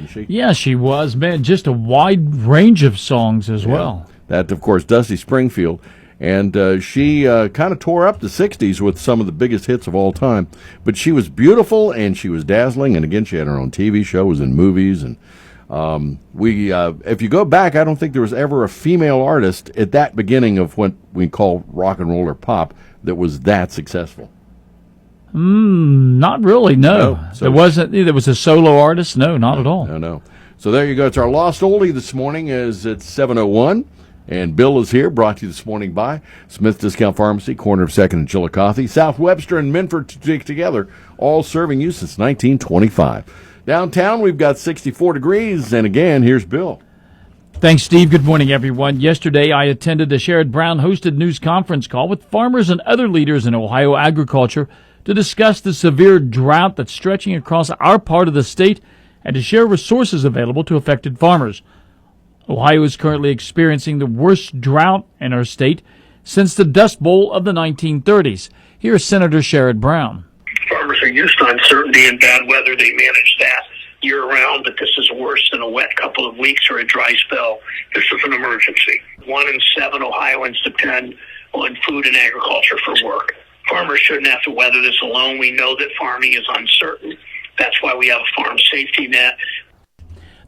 wasn't she? Yeah, she was, man. Just a wide range of songs as well. That, of course, Dusty Springfield. And she kind of tore up the 60s with some of the biggest hits of all time. But she was beautiful and she was dazzling. And again, she had her own TV show, was in movies. And if you go back, I don't think there was ever a female artist at that beginning of what we call rock and roll or pop that was that successful. Not really, no. There was a solo artist? No, not at all. No. So there you go. It's our Lost Oldie this morning is at 7:01. And Bill is here, brought to you this morning by Smith Discount Pharmacy, corner of 2nd and Chillicothe, South Webster and Minford together, all serving you since 1925. Downtown, we've got 64 degrees, and again, here's Bill. Thanks, Steve. Good morning, everyone. Yesterday, I attended a Sherrod Brown-hosted news conference call with farmers and other leaders in Ohio agriculture to discuss the severe drought that's stretching across our part of the state and to share resources available to affected farmers. Ohio is currently experiencing the worst drought in our state since the Dust Bowl of the 1930s. Here's Senator Sherrod Brown. Farmers are used to uncertainty and bad weather. They manage that year-round, but this is worse than a wet couple of weeks or a dry spell. This is an emergency. 1 in 7 Ohioans depend on food and agriculture for work. Farmers shouldn't have to weather this alone. We know that farming is uncertain. That's why we have a farm safety net.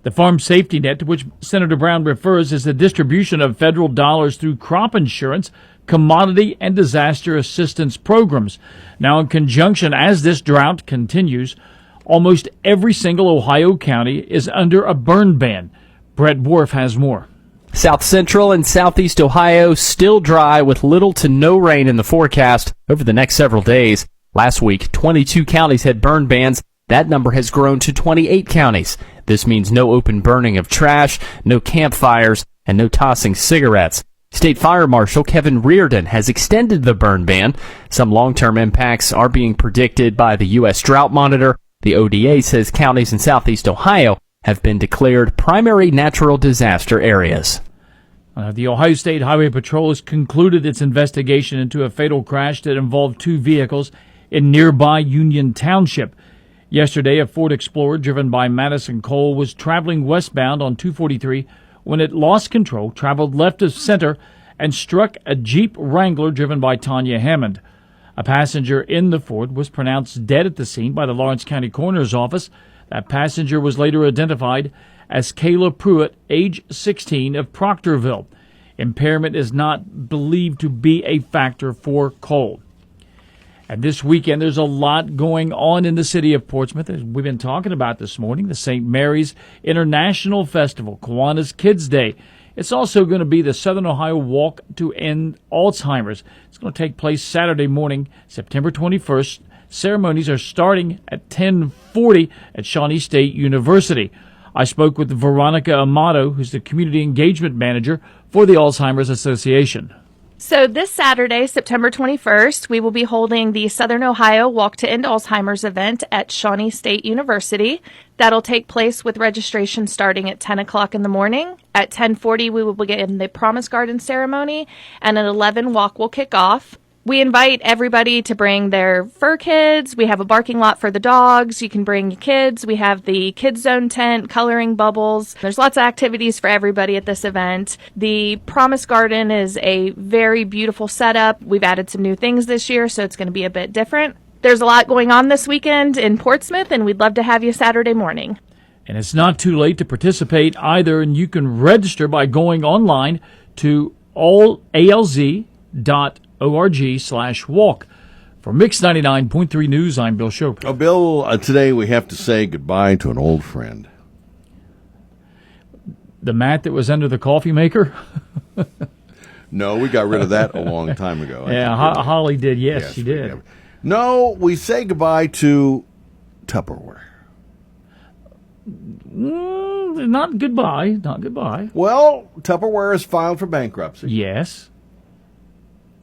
The farm safety net, to which Senator Brown refers, is the distribution of federal dollars through crop insurance, commodity, and disaster assistance programs. Now, in conjunction, as this drought continues, almost every single Ohio county is under a burn ban. Brett Worf has more. South Central and Southeast Ohio still dry with little to no rain in the forecast over the next several days. Last week, 22 counties had burn bans. That number has grown to 28 counties. This means no open burning of trash, no campfires, and no tossing cigarettes. State Fire Marshal Kevin Reardon has extended the burn ban. Some long-term impacts are being predicted by the U.S. Drought Monitor. The ODA says counties in Southeast Ohio have been declared primary natural disaster areas. The Ohio State Highway Patrol has concluded its investigation into a fatal crash that involved 2 vehicles in nearby Union Township. Yesterday, a Ford Explorer driven by Madison Cole was traveling westbound on 243 when it lost control, traveled left of center, and struck a Jeep Wrangler driven by Tanya Hammond. A passenger in the Ford was pronounced dead at the scene by the Lawrence County Coroner's Office. That passenger was later identified as Kayla Pruitt, age 16, of Proctorville. Impairment is not believed to be a factor for Cole. And this weekend, there's a lot going on in the city of Portsmouth, as we've been talking about this morning. The St. Mary's International Festival, Kiwanis Kids Day. It's also going to be the Southern Ohio Walk to End Alzheimer's. It's going to take place Saturday morning, September 21st. Ceremonies are starting at 10:40 at Shawnee State University. I spoke with Veronica Amato, who's the Community Engagement Manager for the Alzheimer's Association. So this Saturday, September 21st, we will be holding the Southern Ohio Walk to End Alzheimer's event at Shawnee State University. That'll take place with registration starting at 10 o'clock in the morning. At 10:40, we will begin the Promise Garden ceremony, and at 11, walk will kick off. We invite everybody to bring their fur kids. We have a barking lot for the dogs. You can bring your kids. We have the kids zone tent, coloring bubbles. There's lots of activities for everybody at this event. The Promise Garden is a very beautiful setup. We've added some new things this year, so it's going to be a bit different. There's a lot going on this weekend in Portsmouth, and we'd love to have you Saturday morning. And it's not too late to participate either, and you can register by going online to alz.org/walk. For Mix 99.3 News, I'm Bill Schoper. Oh, Bill, today we have to say goodbye to an old friend. The mat that was under the coffee maker? No, we got rid of that a long time ago. Yeah, Holly did. Yes, she did. No, we say goodbye to Tupperware. Not goodbye. Not goodbye. Well, Tupperware is filed for bankruptcy. Yes.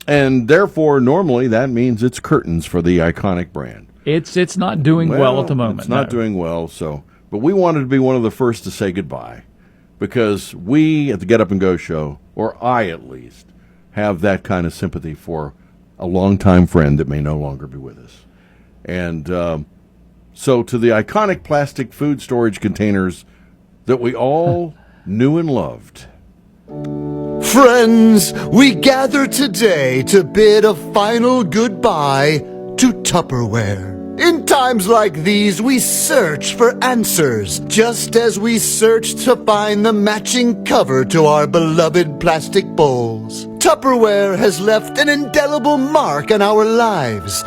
And therefore, normally that means it's curtains for the iconic brand. It's not doing well at the moment. It's not doing well. But we wanted to be one of the first to say goodbye because we at the Get Up and Go show, or I at least, have that kind of sympathy for a longtime friend that may no longer be with us. And so to the iconic plastic food storage containers that we all knew and loved. Friends, we gather today to bid a final goodbye to Tupperware. In times like these, we search for answers, just as we searched to find the matching cover to our beloved plastic bowls. Tupperware has left an indelible mark on our lives,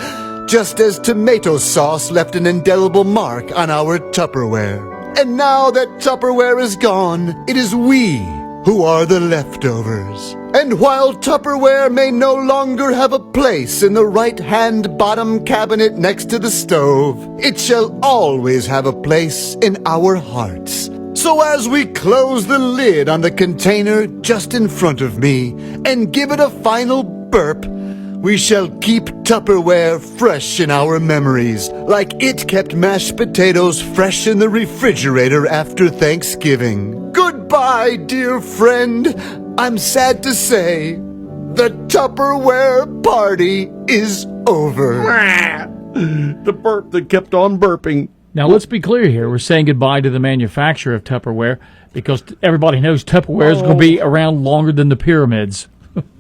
just as tomato sauce left an indelible mark on our Tupperware. And now that Tupperware is gone, it is we who are the leftovers. And while Tupperware may no longer have a place in the right-hand bottom cabinet next to the stove, it shall always have a place in our hearts. So as we close the lid on the container just in front of me and give it a final burp, we shall keep Tupperware fresh in our memories, like it kept mashed potatoes fresh in the refrigerator after Thanksgiving. Goodbye, dear friend. I'm sad to say, the Tupperware party is over. The burp that kept on burping. Now, let's be clear here. We're saying goodbye to the manufacturer of Tupperware because everybody knows Tupperware is going to be around longer than the pyramids.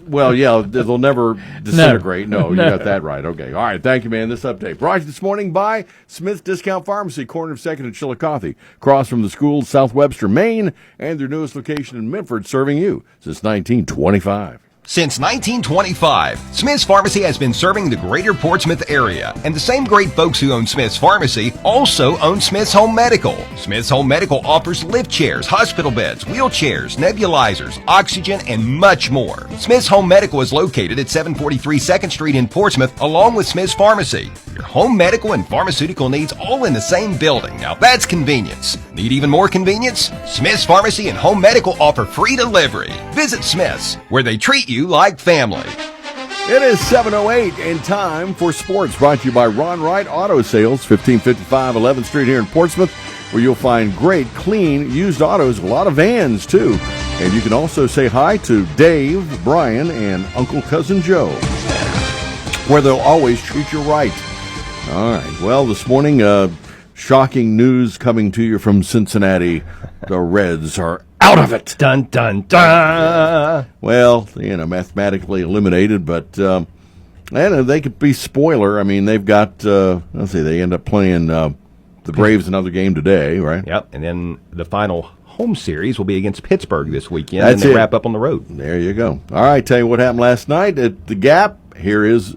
Well, yeah, they'll never disintegrate. No, you got that right. Okay. All right. Thank you, man. This update brought to you this morning by Smith's Discount Pharmacy, corner of 2nd and Chillicothe, across from the school, South Webster, Maine, and their newest location in Memphis, serving you since 1925. Since 1925, Smith's Pharmacy has been serving the greater Portsmouth area, and the same great folks who own Smith's Pharmacy also own Smith's Home Medical. Smith's Home Medical offers lift chairs, hospital beds, wheelchairs, nebulizers, oxygen, and much more. Smith's Home Medical is located at 743 2nd Street in Portsmouth, along with Smith's Pharmacy. Your home medical and pharmaceutical needs all in the same building. Now that's convenience. Need even more convenience? Smith's Pharmacy and Home Medical offer free delivery. Visit Smith's, where they treat you like family. It is 7:08 and time for sports, brought to you by Ron Wright Auto Sales, 1555 11th Street here in Portsmouth, where you'll find great, clean, used autos, a lot of vans, too. And you can also say hi to Dave, Brian, and Uncle Cousin Joe, where they'll always treat you right. All right. Well, this morning, shocking news coming to you from Cincinnati. The Reds are out of it. Dun, dun, dun. Well, mathematically eliminated, but they could be spoiler. I mean, they've got, let's see, they end up playing the Braves another game today, right? Yep, and then the final home series will be against Pittsburgh this weekend, That's and they it. wrap up on the road. There you go. All right, tell you what happened last night at the Gap. Here is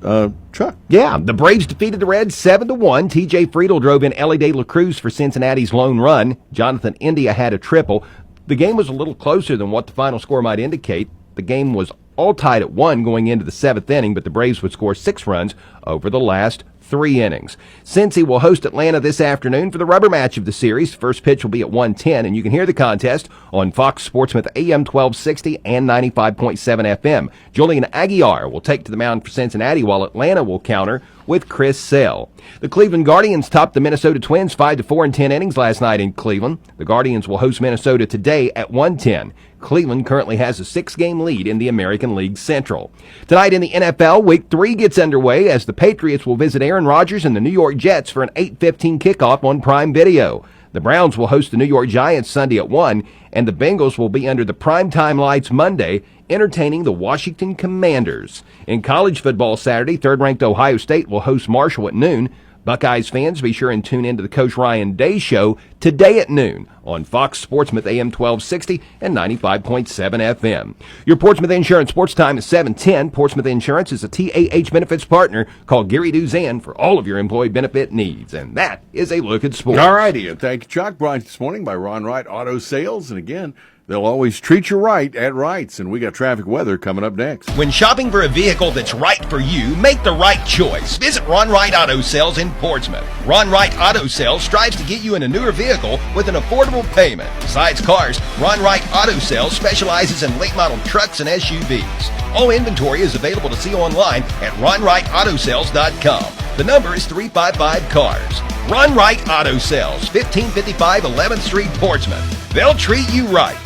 Chuck. Yeah, the Braves defeated the Reds 7-1. T.J. Friedel drove in Ellie De La Cruz for Cincinnati's lone run. Jonathan India had a triple. The game was a little closer than what the final score might indicate. The game was all tied at 1 going into the 7th inning, but the Braves would score 6 runs over the last 3 innings. Cincy will host Atlanta this afternoon for the rubber match of the series. First pitch will be at 1:10, and you can hear the contest on Fox Sportsmouth AM 1260 and 95.7 FM. Julian Aguiar will take to the mound for Cincinnati, while Atlanta will counter with Chris Sale. The Cleveland Guardians topped the Minnesota Twins 5-4 in 10 innings last night in Cleveland. The Guardians will host Minnesota today at 1:10. Cleveland currently has a 6-game lead in the American League Central. Tonight in the NFL, Week 3 gets underway as the Patriots will visit Aaron Rodgers and the New York Jets for an 8:15 kickoff on Prime Video. The Browns will host the New York Giants Sunday at 1, and the Bengals will be under the primetime lights Monday, entertaining the Washington Commanders. In college football Saturday, third-ranked Ohio State will host Marshall at noon. Buckeyes fans, be sure and tune into the Coach Ryan Day Show today at noon on Fox Sportsmouth AM 1260 and 95.7 FM. Your Portsmouth Insurance Sports Time is 7:10. Portsmouth Insurance is a TAH benefits partner. Call Gary Duzan for all of your employee benefit needs. And that is a look at sports. All righty, and thank you, Chuck. Brought this morning by Ron Wright Auto Sales. And again, they'll always treat you right at Wright's. And we got traffic weather coming up next. When shopping for a vehicle that's right for you, make the right choice. Visit Ron Wright Auto Sales in Portsmouth. Ron Wright Auto Sales strives to get you in a newer vehicle with an affordable payment. Besides cars, Ron Wright Auto Sales specializes in late model trucks and SUVs. All inventory is available to see online at ronwrightautosales.com. The number is 355-CARS. Ron Wright Auto Sales, 1555 11th Street, Portsmouth. They'll treat you right.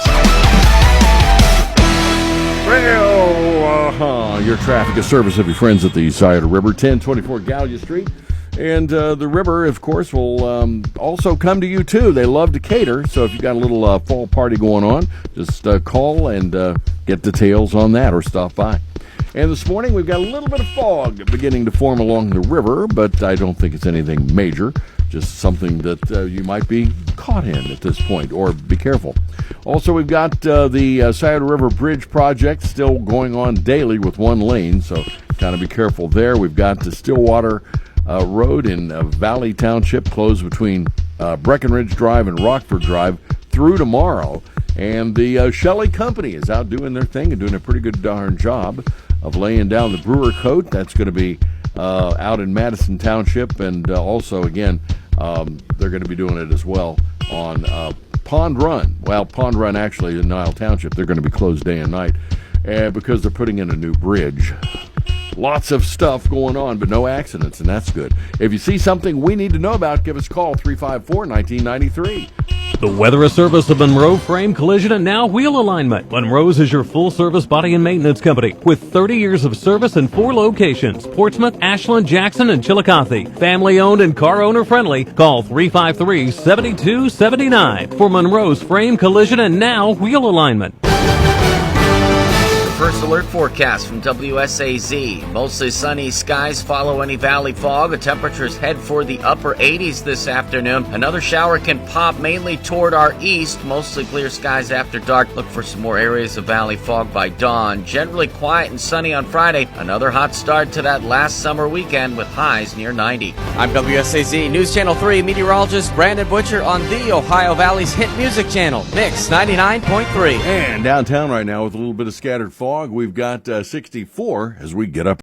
Well, your traffic is service of your friends at the side of the river, 1024 Gallia Street. And the river, of course, will also come to you, too. They love to cater, so if you've got a little fall party going on, just call and get details on that or stop by. And this morning, we've got a little bit of fog beginning to form along the river, but I don't think it's anything major, just something that you might be caught in at this point, or be careful. Also, we've got the Scioto River Bridge project still going on daily with one lane, so kind of be careful there. We've got the Stillwater Road in Valley Township closed between Breckenridge Drive and Rockford Drive through tomorrow. And the Shelley Company is out doing their thing and doing a pretty good darn job of laying down the Brewer Coat. That's going to be out in Madison Township. And also, again, they're going to be doing it as well on Pond Run. Well, Pond Run actually in Nile Township, they're going to be closed day and night because they're putting in a new bridge. Lots of stuff going on, but no accidents, and that's good. If you see something we need to know about, give us a call, 354-1993. The Weather Service of Monroe Frame Collision and Now Wheel Alignment. Monroe's is your full-service body and maintenance company with 30 years of service in 4 locations: Portsmouth, Ashland, Jackson, and Chillicothe. Family-owned and car owner-friendly. Call 353-7279 for Monroe's Frame Collision and Now Wheel Alignment. First alert forecast from WSAZ. Mostly sunny skies follow any valley fog. The temperatures head for the upper 80s this afternoon. Another shower can pop mainly toward our east. Mostly clear skies after dark. Look for some more areas of valley fog by dawn. Generally quiet and sunny on Friday. Another hot start to that last summer weekend with highs near 90. I'm WSAZ News Channel 3 meteorologist Brandon Butcher on the Ohio Valley's hit music channel, Mix 99.3. And downtown right now with a little bit of scattered fog, we've got 64 as we get up.